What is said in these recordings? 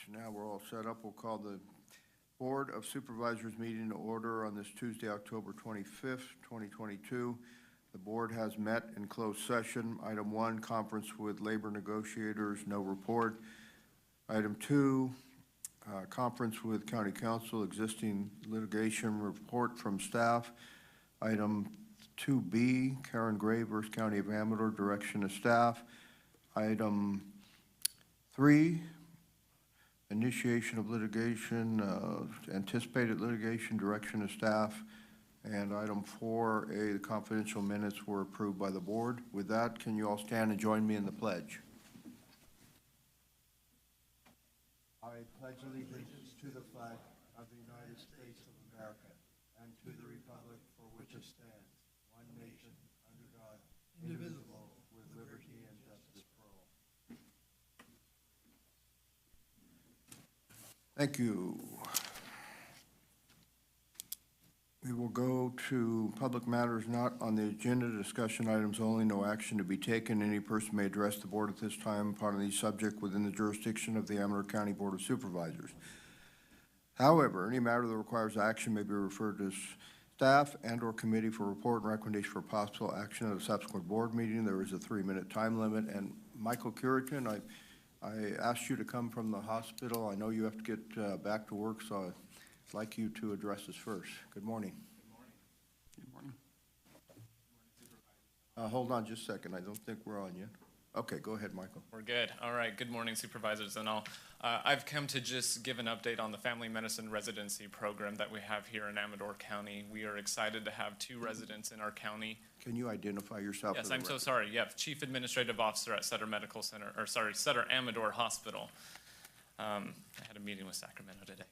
Now we're all set up. We'll call the Board of Supervisors meeting to order on this Tuesday, October 25th, 2022. The board has met in closed session. Item 1, conference with labor negotiators, no report. Item 2, conference with county council, existing litigation report from staff. Item 2B, Karen Gray versus County of Amador, direction of staff. Item 3, initiation of litigation, anticipated litigation, direction of staff. And item 4A, the confidential minutes were approved by the board. With that, can you all stand and join me in the pledge? I pledge allegiance to the flag of the United States of America and to the republic for which it stands, one nation, under God, indivisible, with liberty and justice for all. Thank you. We will go to public matters not on the agenda, discussion items only, no action to be taken. Any person may address the board at this time upon any subject within the jurisdiction of the Amador County Board of Supervisors. However, any matter that requires action may be referred to staff and or committee for report and recommendation for possible action at a subsequent board meeting. There is a 3-minute time limit. And Michael Curitan, I asked you to come from the hospital. I know you have to get back to work, so I'd like you to address us first. Good morning. Good morning. Good morning. Hold on just a second. I don't think we're on yet. Okay, go ahead, Michael. We're good. All right. Good morning, supervisors and all. I've come to just give an update on the family medicine residency program that we have here in Amador County. We are excited to have 2 residents in our county. Can you identify yourself? Yes, I'm so sorry. Yeah, Chief Administrative Officer at Sutter Medical Center, or sorry, Sutter Amador Hospital. I had a meeting with Sacramento today.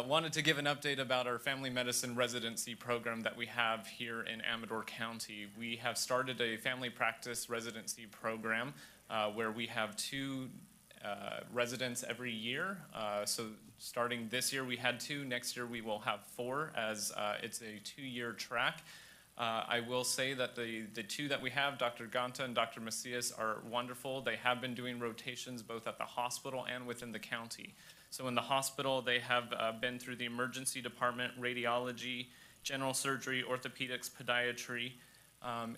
Wanted to give an update about our family medicine residency program that we have here in Amador County. We have started a family practice residency program where we have 2 residents every year. So starting this year we had 2, next year we will have 4 as it's a 2-year track. I will say that the 2 that we have, Dr. Ganta and Dr. Macias, are wonderful. They have been doing rotations both at the hospital and within the county. So in the hospital, they have been through the emergency department, radiology, general surgery, orthopedics, podiatry.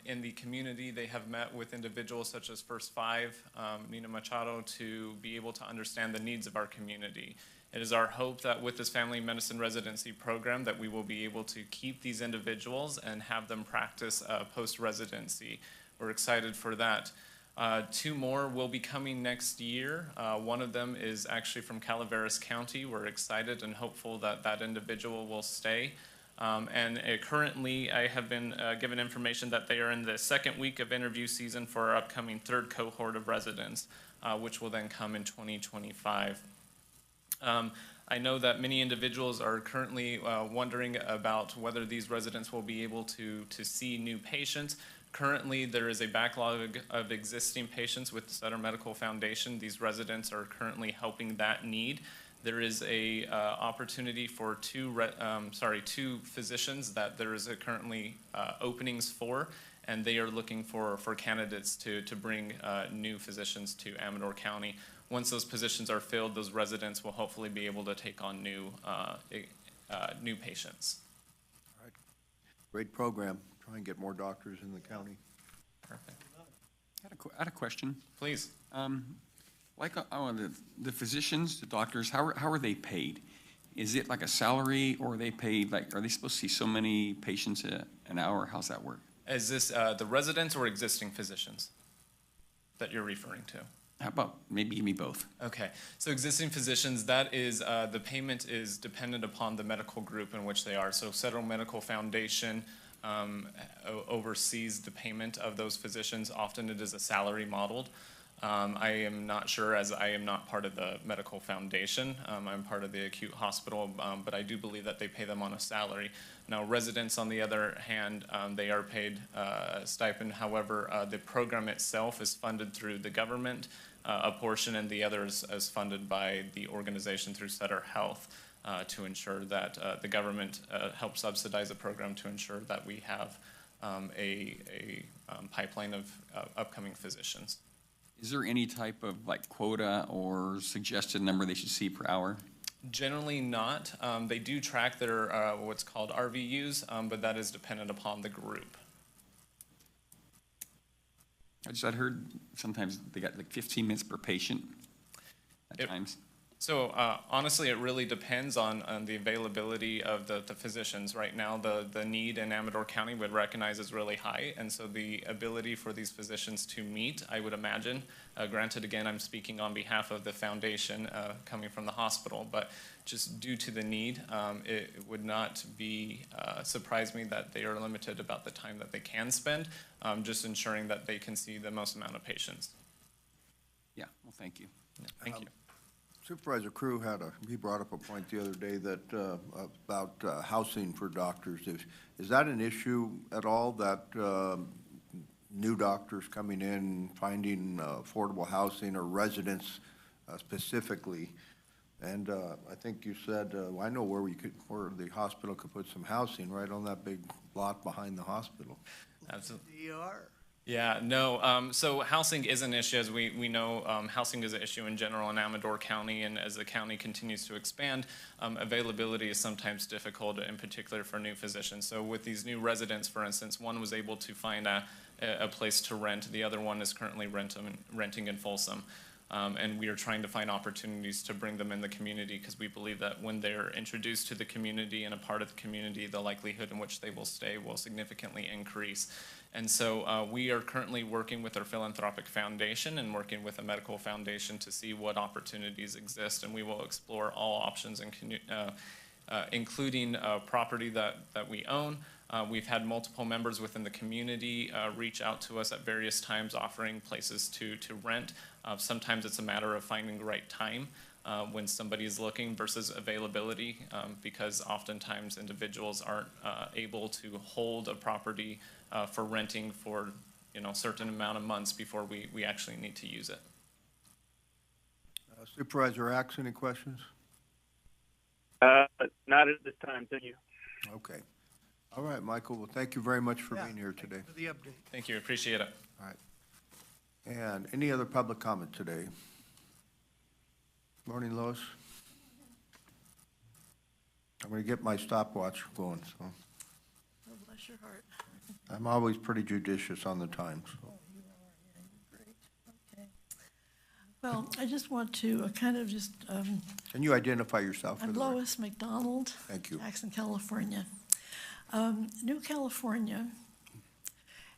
In the community, they have met with individuals such as First 5, Nina Machado, to be able to understand the needs of our community. It is our hope that with this family medicine residency program that we will be able to keep these individuals and have them practice post-residency. We're excited for that. 2 more will be coming next year. One of them is actually from Calaveras County. We're excited and hopeful that that individual will stay. Currently, I have been given information that they are in the 2nd week of interview season for our upcoming 3rd cohort of residents, which will then come in 2025. I know that many individuals are currently wondering about whether these residents will be able to see new patients. Currently, there is a backlog of existing patients with the Sutter Medical Foundation. These residents are currently helping that need. There is a opportunity for 2 physicians that there is currently openings for, and they are looking for candidates to bring new physicians to Amador County. Once those positions are filled, those residents will hopefully be able to take on new patients. All right. Great program. Try and get more doctors in the county. Perfect. I had a question. Please. The physicians, the doctors, how are they paid? Is it like a salary, or are they paid, are they supposed to see so many patients an hour? How's that work? Is this the residents or existing physicians that you're referring to? How about maybe give me both? Okay, so existing physicians, that is, the payment is dependent upon the medical group in which they are. So Sutter Medical Foundation oversees the payment of those physicians. Often it is a salary modeled. I am not sure, as I am not part of the medical foundation. I'm part of the acute hospital, but I do believe that they pay them on a salary. Now, residents, on the other hand, they are paid a stipend. However, the program itself is funded through the government, a portion, and the other is funded by the organization through Sutter Health to ensure that the government helps subsidize the program to ensure that we have a pipeline of upcoming physicians. Is there any type of like quota or suggested number they should see per hour? Generally not. They do track their what's called RVUs, but that is dependent upon the group. I'd heard sometimes they got like 15 minutes per patient at times. So honestly, it really depends on the availability of the physicians. Right now, the need in Amador County would recognize is really high, and so the ability for these physicians to meet, I would imagine, granted, again, I'm speaking on behalf of the foundation coming from the hospital, but just due to the need, it would not be surprise me that they are limited about the time that they can spend, just ensuring that they can see the most amount of patients. Yeah, well, thank you. Yeah, thank you. Supervisor Crew he brought up a point the other day that, about housing for doctors. Is that an issue at all, that new doctors coming in, finding affordable housing or residents specifically? And I think you said, I know where the hospital could put some housing, right on that big lot behind the hospital. Absolutely. Yeah, no, so housing is an issue, as we know, housing is an issue in general in Amador County, and as the county continues to expand, availability is sometimes difficult, in particular for new physicians. So with these new residents, for instance, one was able to find a place to rent, the other one is currently renting in Folsom. And we are trying to find opportunities to bring them in the community, because we believe that when they're introduced to the community and a part of the community, the likelihood in which they will stay will significantly increase. And so we are currently working with our philanthropic foundation and working with a medical foundation to see what opportunities exist, and we will explore all options, including property that we own. We've had multiple members within the community reach out to us at various times offering places to rent. Sometimes it's a matter of finding the right time when somebody is looking versus availability, because oftentimes individuals aren't able to hold a property for renting for a certain amount of months before we actually need to use it. Supervisor Axe, any questions? Not at this time, thank you. Okay. All right, Michael. Well, thank you very much for being here today. For the update. Thank you, appreciate it. All right. And any other public comment today? Morning, Lois. I'm going to get my stopwatch going, so Oh, bless your heart. I'm always pretty judicious on the time. So. Oh, you are, yeah, you're great. Okay. Well, I just want to kind of just, Can you identify yourself? for I'm the record? Lois McDonald. Thank you. Jackson, California. New California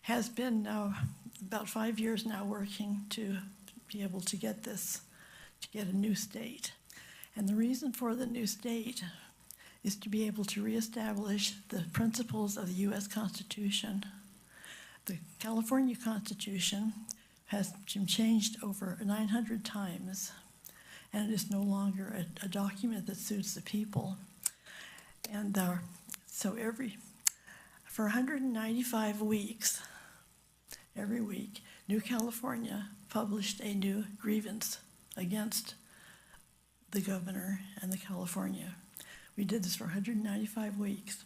has been now about 5 years now working to be able to get a new state. And the reason for the new state is to be able to reestablish the principles of the U.S. Constitution. The California Constitution has been changed over 900 times, and it is no longer a document that suits the people. And so for 195 weeks, every week, New California published a new grievance against the governor and the California. We did this for 195 weeks.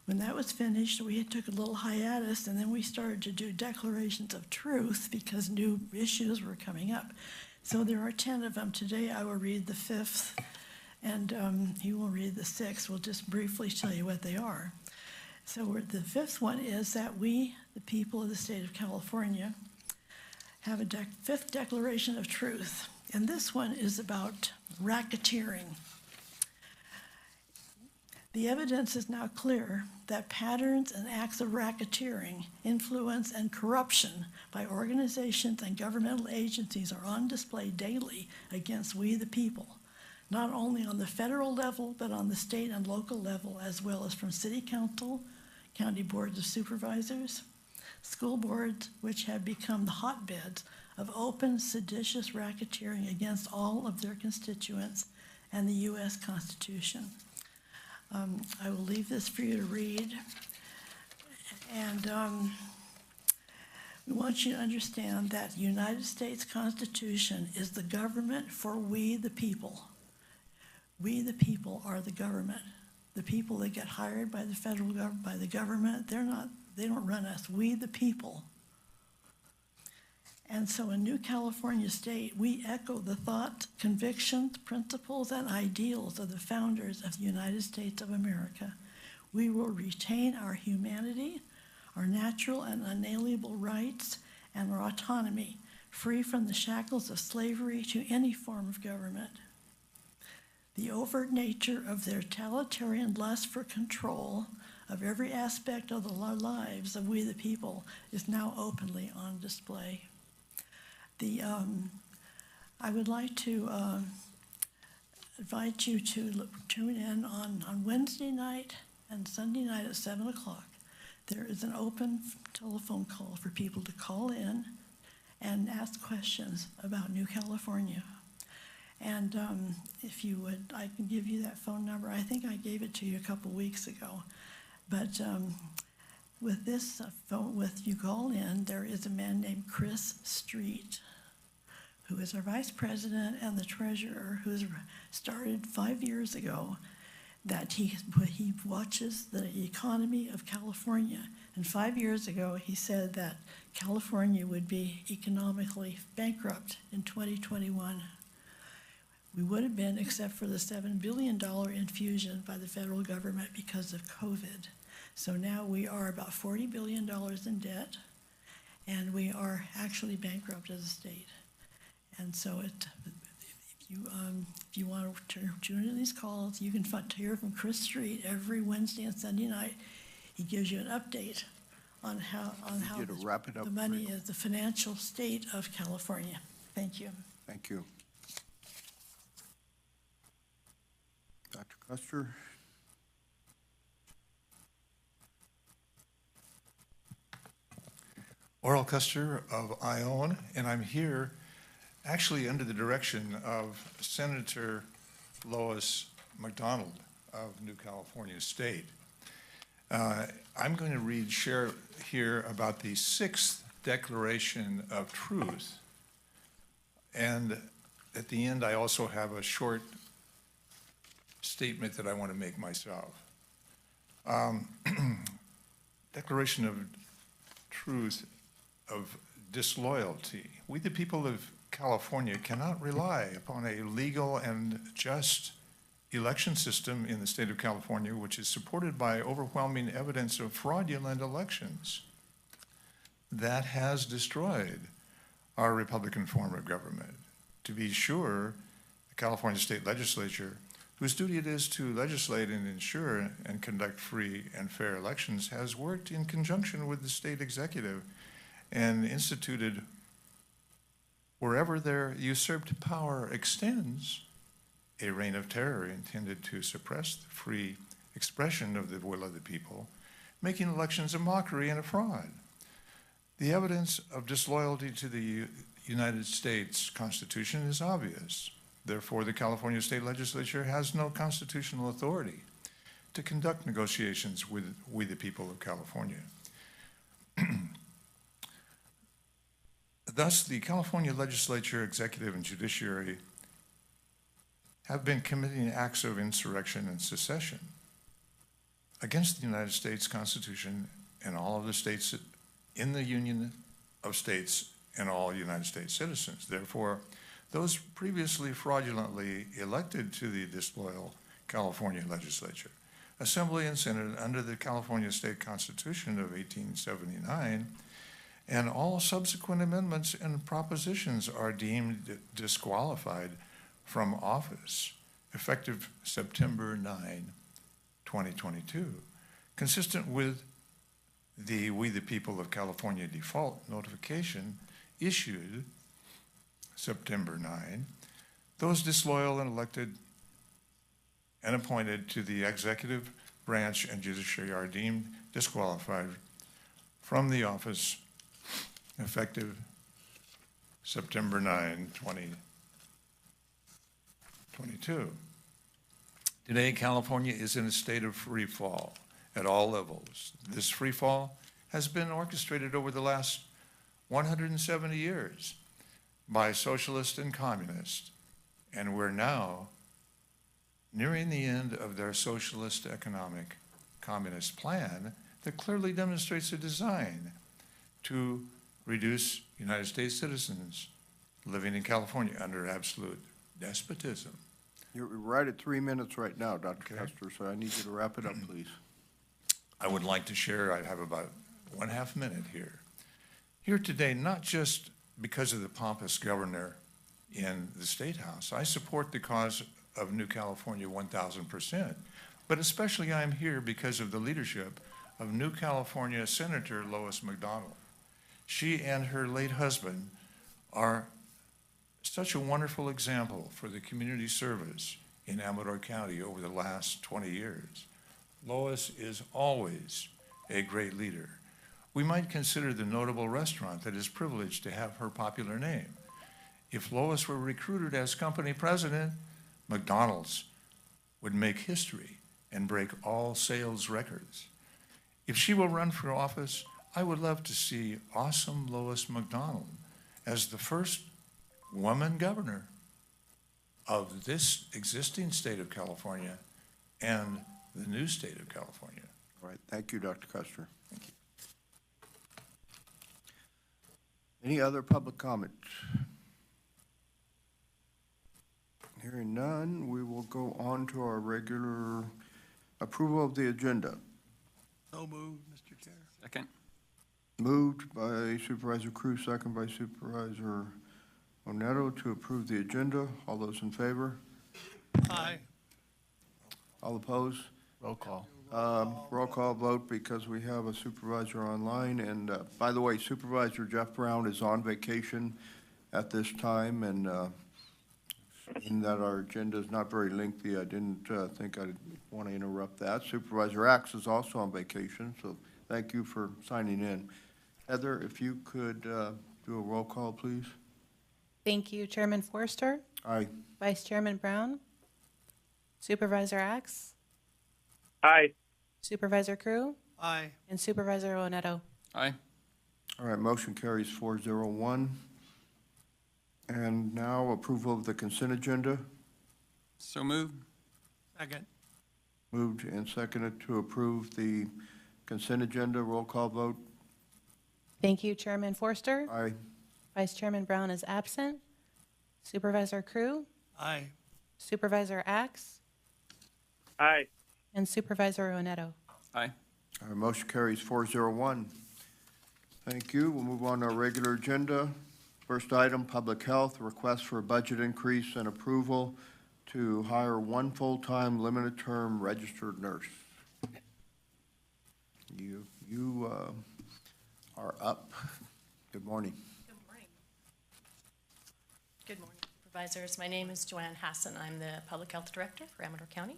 When that was finished, we took a little hiatus, and then we started to do declarations of truth because new issues were coming up. So there are 10 of them. Today I will read the 5th, and he will read the 6th. We'll just briefly tell you what they are. So the 5th one is that we, the people of the state of California, have a 5th declaration of truth. And this one is about racketeering. The evidence is now clear that patterns and acts of racketeering, influence, and corruption by organizations and governmental agencies are on display daily against we the people, not only on the federal level, but on the state and local level, as well as from city council, county boards of supervisors, school boards, which have become the hotbeds of open, seditious racketeering against all of their constituents and the U.S. Constitution. I will leave this for you to read. And we want you to understand that the United States Constitution is the government for we the people. We the people are the government. The people that get hired by the federal government, by the government, they don't run us. We the people. And And so in New California State, we echo the thoughts, convictions, principles, and ideals of the founders of the United States of America. We will retain our humanity, our natural and unalienable rights, and our autonomy, free from the shackles of slavery to any form of government. The overt nature of their totalitarian lust for control of every aspect of the lives of we the people is now openly on display. I would like to invite you to tune in on Wednesday night and Sunday night at 7 o'clock. There is an open telephone call for people to call in and ask questions about New California. And if you would, I can give you that phone number. I think I gave it to you a couple weeks ago. But with this phone, with you call in, there is a man named Chris Street, who is our vice president and the treasurer, who's started 5 years ago, that he watches the economy of California. And 5 years ago, he said that California would be economically bankrupt in 2021. We would have been, except for the $7 billion infusion by the federal government because of COVID. So now we are about $40 billion in debt, and we are actually bankrupt as a state. And so if you want to tune in these calls, you can hear from Chris Street every Wednesday and Sunday night. He gives you an update on how You to wrap it up, the money Rachel. is, the financial state of California. Thank you. Thank you. Dr. Custer? Oral Custer of Ione, and I'm here actually under the direction of Senator Lois McDonald of New California State. I'm going to share here about the 6th Declaration of Truth. And at the end, I also have a short statement that I want to make myself. Declaration of Truth of disloyalty. We, the people of California, cannot rely upon a legal and just election system in the state of California, which is supported by overwhelming evidence of fraudulent elections. That has destroyed our Republican form of government. To be sure, the California State Legislature, whose duty it is to legislate and ensure and conduct free and fair elections, has worked in conjunction with the state executive and instituted, wherever their usurped power extends, a reign of terror intended to suppress the free expression of the will of the people, making elections a mockery and a fraud. The evidence of disloyalty to the United States Constitution is obvious. Therefore, the California State Legislature has no constitutional authority to conduct negotiations with we the people of California. Thus, the California Legislature, Executive, and Judiciary have been committing acts of insurrection and secession against the United States Constitution and all of the states in the Union of States and all United States citizens. Therefore, those previously fraudulently elected to the disloyal California Legislature, Assembly and Senate under the California State Constitution of 1879, and all subsequent amendments and propositions are deemed disqualified from office, effective September 9, 2022, consistent with the We the People of California default notification issued September 9. Those disloyal and elected and appointed to the executive branch and judiciary are deemed disqualified from the office effective September 9, 2022. Today, California is in a state of free fall at all levels. This free fall has been orchestrated over the last 170 years by socialists and communists, and we're now nearing the end of their socialist economic communist plan that clearly demonstrates a design to reduce United States citizens living in California under absolute despotism. You're right at 3 minutes right now, Dr. Okay. Kester, so I need you to wrap it up, please. I would like to share, I have about 1/2 minute here. Here today, not just because of the pompous governor in the State House. I support the cause of New California 1,000%, but especially I'm here because of the leadership of New California Senator Lois McDonald. She and her late husband are such a wonderful example for the community service in Amador County over the last 20 years. Lois is always a great leader. We might consider the notable restaurant that is privileged to have her popular name. If Lois were recruited as company president, McDonald's would make history and break all sales records. If she will run for office, I would love to see awesome Lois McDonald as the first woman governor of this existing state of California and the new state of California. All right, thank you, Dr. Custer. Thank you. Any other public comment? Hearing none, we will go on to our regular approval of the agenda. So moved, Mr. Chair. Second? Moved by Supervisor Cruz, second by Supervisor Oneto to approve the agenda. All those in favor? Aye. All opposed? Roll call. Roll call vote because we have a supervisor online. And by the way, Supervisor Jeff Brown is on vacation at this time, and in that our agenda is not very lengthy, I didn't think I'd want to interrupt that. Supervisor Axe is also on vacation, so thank you for signing in. Heather, if you could do a roll call, please. Thank you, Chairman Forster, Aye. Vice Chairman Brown, Supervisor Axe, Aye. Supervisor Crew, Aye. and Supervisor Oneto. Aye. All right, motion carries 4-0-1. And now approval of the consent agenda. So moved. Second. Moved and seconded to approve the consent agenda. Roll call vote. Thank you, Chairman Forster, Aye. Vice Chairman Brown is absent, Supervisor Crew, Aye. Supervisor Axe, Aye. and Supervisor Oneto. Aye. Our motion carries 4-0-1. Thank you. We'll move on to our regular agenda. First item, public health, request for a budget increase and approval to hire one full-time limited-term registered nurse. You are up. Good morning. Good morning. Good morning, Supervisors. My name is Joanne Hassan. I'm the Public Health Director for Amador County.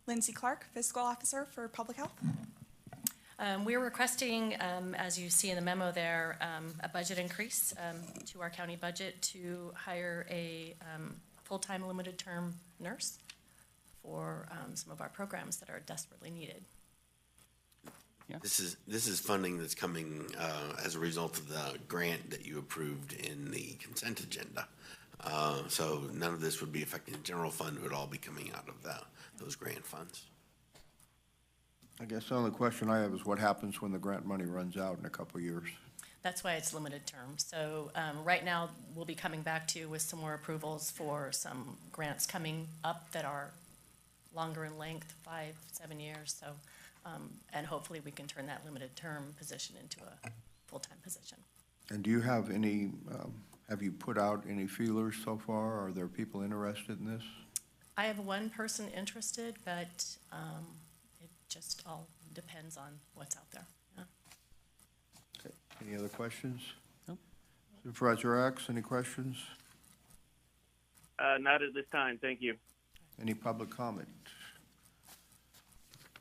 Lindsay Clark, Fiscal Officer for Public Health. We're requesting, as you see in the memo there, a budget increase to our county budget to hire a full-time limited-term nurse for some of our programs that are desperately needed. Yeah. This is funding that's coming as a result of the grant that you approved in the consent agenda. So none of this would be affecting the general fund. It would all be coming out of those grant funds. I guess the only question I have is what happens when the grant money runs out in a couple of years? That's why it's limited term. So right now, we'll be coming back to you with some more approvals for some grants coming up that are longer in length, 5-7 years. So, and hopefully we can turn that limited term position into a full-time position. And do you have any, have you put out any feelers so far? Are there people interested in this? I have one person interested, but it just all depends on what's out there. Yeah. Okay. Any other questions? Nope. Supervisor Axe, any questions? Not at this time, thank you. Any public comment?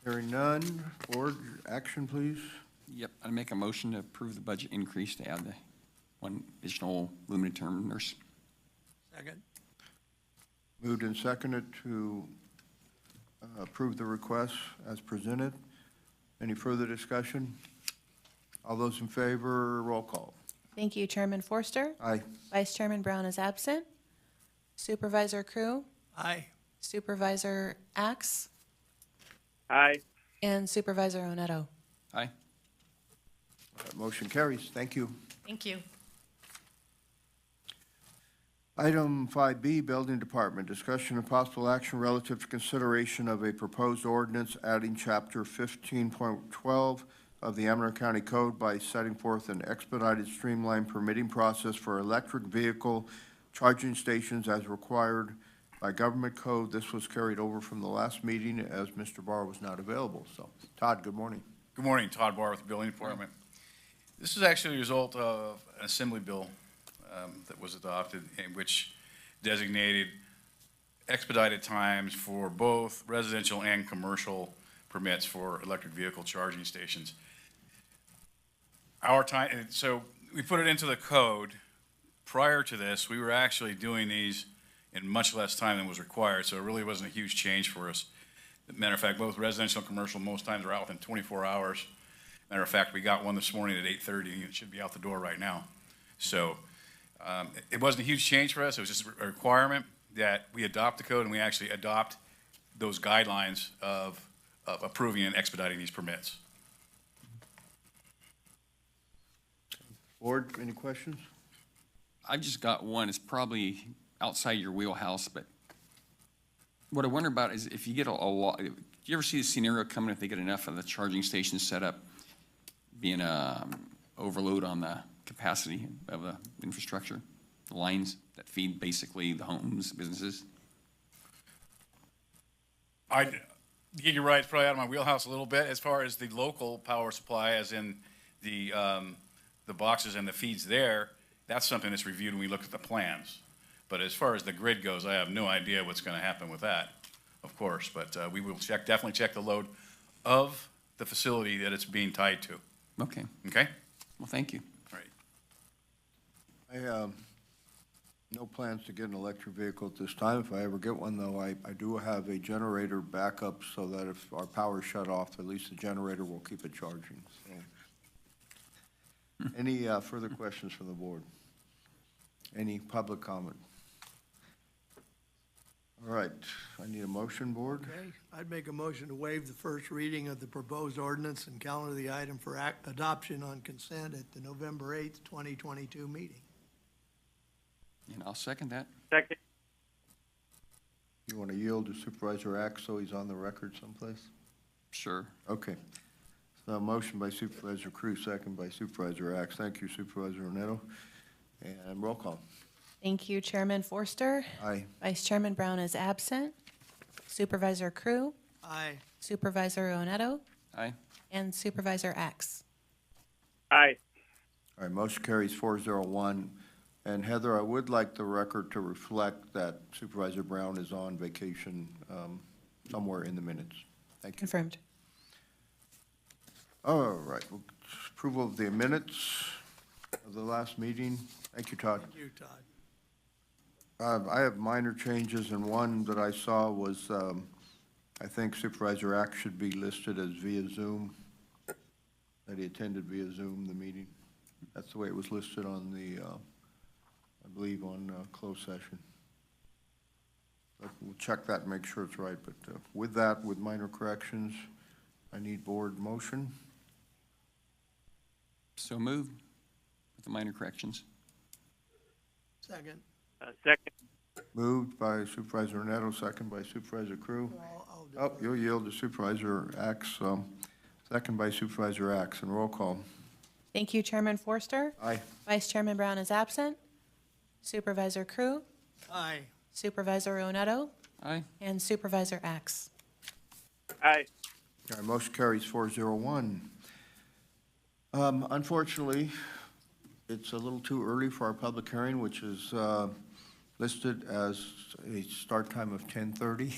Hearing none, board action, please. Yep, I'd make a motion to approve the budget increase to add the one additional limited term nurse. Second. Moved and seconded to approve the request as presented. Any further discussion? All those in favor, roll call. Thank you, Chairman Forster, Aye. Vice Chairman Brown is absent, Supervisor Crew, Aye. Supervisor Axe, Aye. and Supervisor Oneto. Aye. Motion carries. Thank you. Thank you. Item 5B, Building Department, discussion and possible action relative to consideration of a proposed ordinance adding Chapter 15.12 of the Amador County Code by setting forth an expedited streamlined permitting process for electric vehicle charging stations as required by government code. This was carried over from the last meeting as Mr. Barr was not available. So, Todd, good morning. Good morning, Todd Barr with the Building Department. This is actually a result of an assembly bill that was adopted, in which designated expedited times for both residential and commercial permits for electric vehicle charging stations. Our time, so we put it into the code. Prior to this, we were actually doing these in much less time than was required, so it really wasn't a huge change for us. Matter of fact, both residential and commercial most times are out within 24 hours. Matter of fact, we got one this morning at 8:30, and it should be out the door right now. So it wasn't a huge change for us. It was just a requirement that we adopt the code and we actually adopt those guidelines of approving and expediting these permits. Board, any questions? I've just got one. It's probably outside your wheelhouse, but what I wonder about is if you get a lot, do you ever see the scenario coming if they get enough of the charging stations set up, being a overload on the capacity of the infrastructure, the lines that feed basically the homes, businesses? You're right, it's probably out of my wheelhouse a little bit as far as the local power supply, as in the boxes and the feeds there. That's something that's reviewed when we look at the plans. But as far as the grid goes, I have no idea what's going to happen with that, of course. But we will definitely check the load of the facility that it's being tied to. Okay. Okay? Well, thank you. All right. I have no plans to get an electric vehicle at this time. If I ever get one, though, I do have a generator backup so that if our power shut off, at least the generator will keep it charging. So. Any further questions from the board? Any public comment? All right, I need a motion, board. Okay, I'd make a motion to waive the first reading of the proposed ordinance and calendar the item for adoption on consent at the November 8th, 2022 meeting. And I'll second that. Second. You want to yield to Supervisor Axe so he's on the record someplace? Sure. Okay. So a motion by Supervisor Cruz, second by Supervisor Axe. Thank you, Supervisor Neto. And roll call. Thank you, Chairman Forster. Aye. Vice Chairman Brown is absent. Supervisor Crew, Aye. Supervisor Oneto, Aye. and Supervisor Axe. Aye. All right, motion carries 401. And Heather, I would like the record to reflect that Supervisor Brown is on vacation somewhere in the minutes. Thank you. Confirmed. All right, approval of the minutes of the last meeting. Thank you, Todd. Thank you, Todd. I have minor changes, and one that I saw was, I think Supervisor Axe should be listed as via Zoom, that he attended via Zoom the meeting. That's the way it was listed on the, I believe, on closed session. But we'll check that and make sure it's right. But with that, with minor corrections, I need board motion. So moved with the minor corrections. Second. Second. Moved by Supervisor Neto, second by Supervisor Crew. I'll Oh, defer. you'll yield to Supervisor Axe, second by Supervisor Axe, and roll call. Thank you, Chairman Forster. Aye. Vice Chairman Brown is absent. Supervisor Crew, Aye. Supervisor Oneto, Aye. and Supervisor Axe. Aye. All right, motion carries 401. Unfortunately, it's a little too early for our public hearing, which is listed as a start time of 10:30.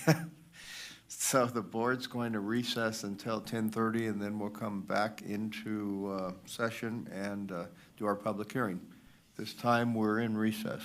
So the board's going to recess until 10:30, and then we'll come back into session and do our public hearing. This time, we're in recess.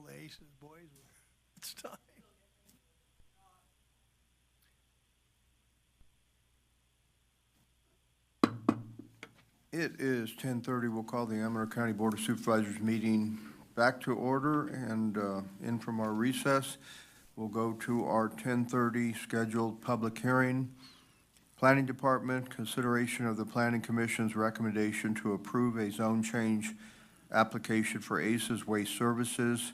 all the Aces boys. It's time. It is 10:30. We'll call the Amador County Board of Supervisors meeting back to order and in from our recess. We'll go to our 10:30 scheduled public hearing. Planning Department, consideration of the Planning Commission's recommendation to approve a zone change application for ACES Waste Services,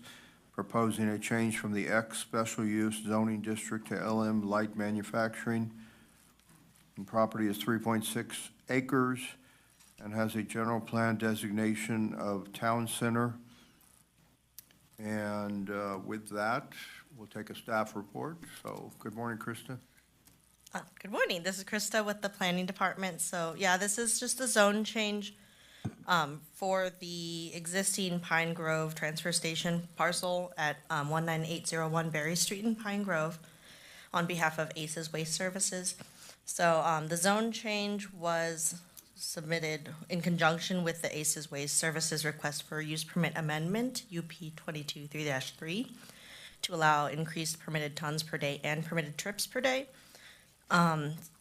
proposing a change from the X Special Use Zoning District to LM Light Manufacturing. And property is 3.6 acres and has a general plan designation of town center. And with that, we'll take a staff report. So, good morning, Krista. Good morning. This is Krista with the Planning Department. So, yeah, this is just a zone change for the existing Pine Grove Transfer Station parcel at 19801 Berry Street in Pine Grove on behalf of ACES Waste Services. So, the zone change was submitted in conjunction with the ACES Waste Services request for use permit amendment, UP 22-3-3, to allow increased permitted tons per day and permitted trips per day.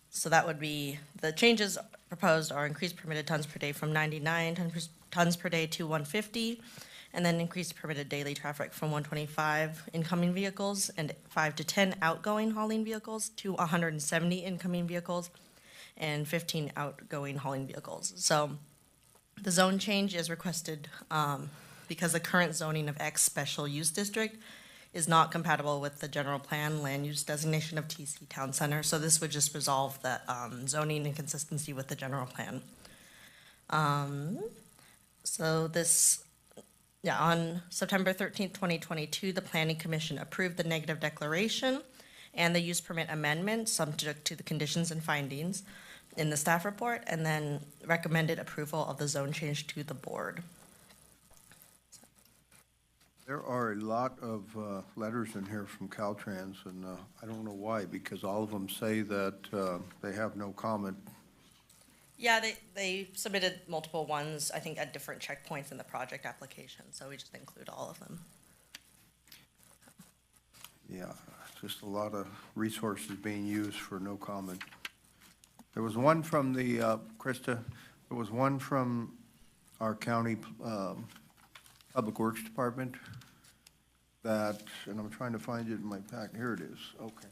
So that would be, the changes proposed are increased permitted tons per day from 99 tons per day to 150, and then increased permitted daily traffic from 125 incoming vehicles and 5 to 10 outgoing hauling vehicles to 170 incoming vehicles and 15 outgoing hauling vehicles. So the zone change is requested because the current zoning of X Special Use District is not compatible with the general plan land use designation of TC Town Center. So this would just resolve that zoning inconsistency with the general plan. So this, yeah, on September 13th, 2022, the Planning Commission approved the negative declaration and the use permit amendment subject to the conditions and findings in the staff report, and then recommended approval of the zone change to the board. There are a lot of letters in here from Caltrans, and I don't know why, because all of them say that they have no comment. Yeah, they submitted multiple ones, I think, at different checkpoints in the project application, so we just include all of them. Yeah, just a lot of resources being used for no comment. There was one from the, Krista, there was one from our county Public Works Department that, and I'm trying to find it in my pack, here it is, okay.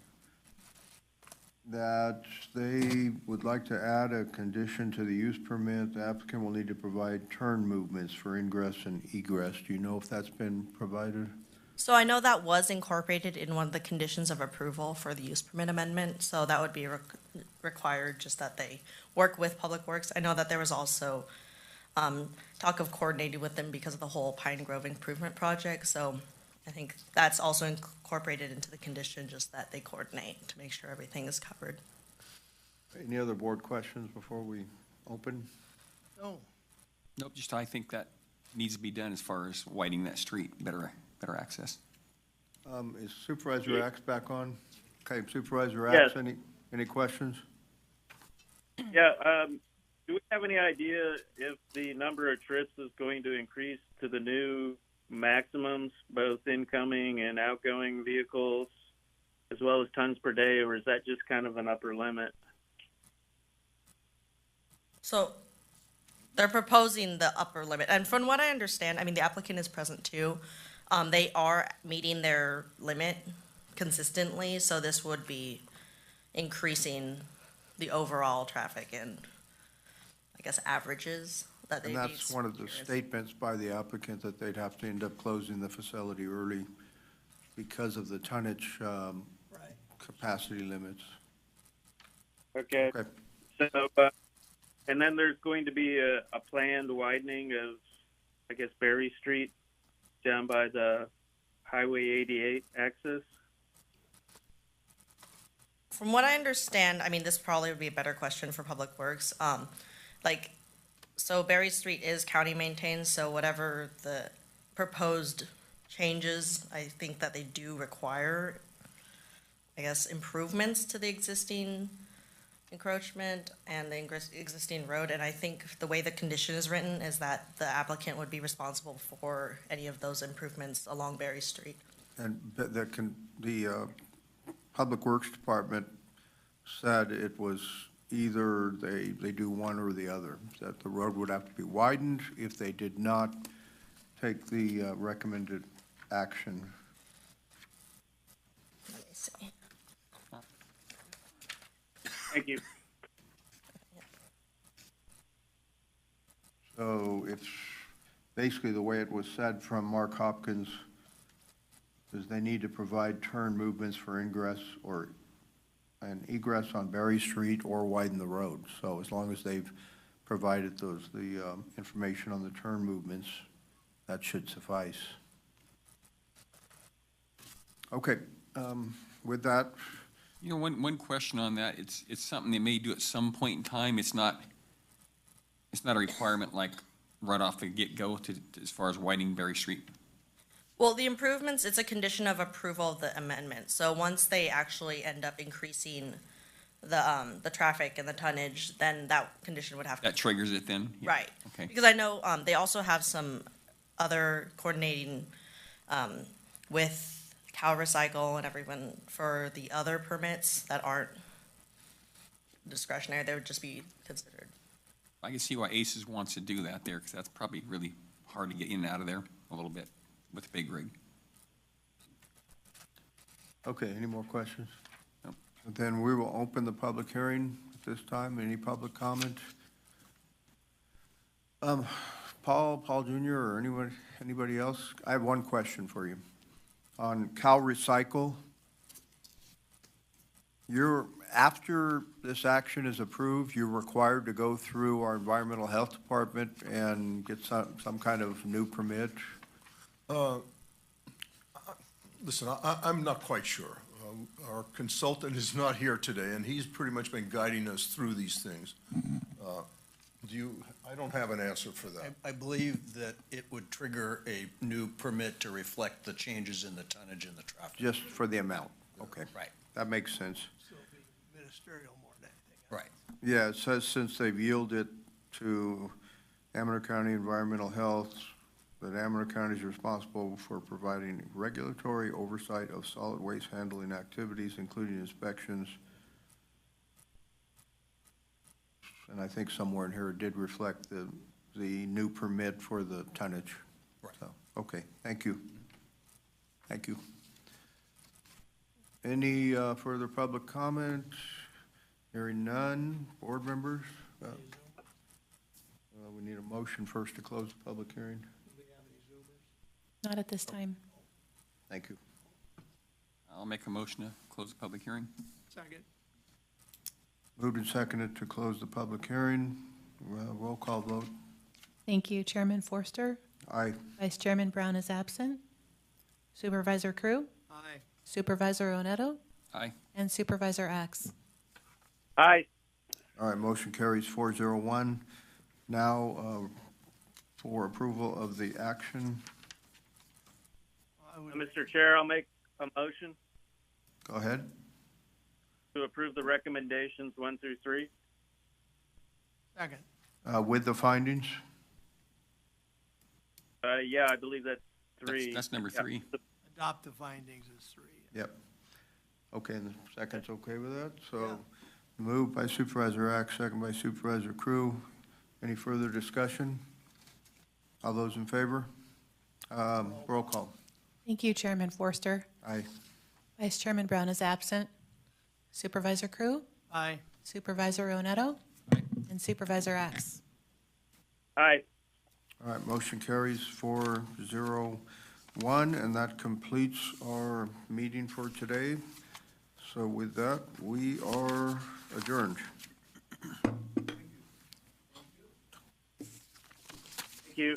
That they would like to add a condition to the use permit. The applicant will need to provide turn movements for ingress and egress. Do you know if that's been provided? So I know that was incorporated in one of the conditions of approval for the use permit amendment, so that would be required, just that they work with Public Works. I know that there was also talk of coordinating with them because of the whole Pine Grove improvement project, so I think that's also incorporated into the condition, just that they coordinate to make sure everything is covered. Any other board questions before we open? No. Nope, just I think that needs to be done as far as widening that street, better access. Is Supervisor Axe back on? Okay, Supervisor Yes. Axe, any questions? Yeah, do we have any idea if the number of trips is going to increase to the new maximums, both incoming and outgoing vehicles, as well as tons per day, or is that just kind of an upper limit? So they're proposing the upper limit, and from what I understand, I mean, the applicant is present too. They are meeting their limit consistently, so this would be increasing the overall traffic and, I guess, averages that they And need. that's one of the statements by the applicant, that they'd have to end up closing the facility early because of the tonnage capacity limits. Okay. Okay. So, and then there's going to be a planned widening of, I guess, Berry Street down by the Highway 88 axis. From what I understand, I mean, this probably would be a better question for Public Works. So Berry Street is county maintained, so whatever the proposed changes, I think that they do require, I guess, improvements to the existing encroachment and the existing road, and I think the way the condition is written is that the applicant would be responsible for any of those improvements along Berry Street. And the Public Works Department said it was either they do one or the other, that the road would have to be widened if they did not take the recommended action. Let me see. Thank you. So it's basically the way it was said from Mark Hopkins is they need to provide turn movements for ingress or an egress on Berry Street or widen the road. So as long as they've provided the information on the turn movements, that should suffice. Okay, with that, You know, one question on that, it's something they may do at some point in time. It's not a requirement like right off the get-go as far as widening Berry Street. Well, the improvements, it's a condition of approval of the amendment. So once they actually end up increasing the traffic and the tonnage, then that condition would have to. That triggers it then? Yeah. Right. Okay. Because I know, they also have some other coordinating, with Cal Recycle and everyone for the other permits that aren't discretionary, they would just be considered. I can see why Aces wants to do that there, because that's probably really hard to get in and out of there a little bit with a big rig. okay, any more questions? No. Then we will open the public hearing at this time. Any public comment? Paul Jr. or anybody else? I have one question for you. On Cal Recycle, after this action is approved, you're required to go through our environmental health department and get some kind of new permit? Listen, I'm not quite sure. Our consultant is not here today, and he's pretty much been guiding us through these things. I don't have an answer for that. I believe that it would trigger a new permit to reflect the changes in the tonnage and the traffic. Just for the amount? Okay. Right. That makes sense. So it'll be ministerial more than anything. Right. Yeah, it says since they've yielded to Amador County Environmental Health, that Amador County is responsible for providing regulatory oversight of solid waste handling activities, including inspections. And I think somewhere in here it did reflect the new permit for the tonnage. Right. So, okay, thank you. Thank you. Any further public comment? Hearing none. Board members? We need a motion first to close the public hearing. Not at this time. Thank you. I'll make a motion to close the public hearing. Second. Moved and seconded to close the public hearing. Roll call vote. Thank you, Chairman Forster. Aye. Vice Chairman Brown is absent. Supervisor Crew, Aye. Supervisor Oneto, Aye. and Supervisor Axe. Aye. All right, motion carries 401. Now, for approval of the action, Mr. Chair, I'll make a motion go ahead. to approve the recommendations 1 through 3. Second. With the findings? Yeah, I believe that's 3. That's number 3. Adopt the findings as 3. Yep. Okay, and the second's okay with that? So moved by Supervisor Axe, second by Supervisor Crew. Any further discussion? All those in favor? Roll call. Thank you, Chairman Forster. Aye. Vice Chairman Brown is absent. Supervisor Crew, Aye. Supervisor Oneto, and Supervisor Axe. Aye. All right, motion carries 401, and that completes our meeting for today. So with that, we are adjourned. Thank you.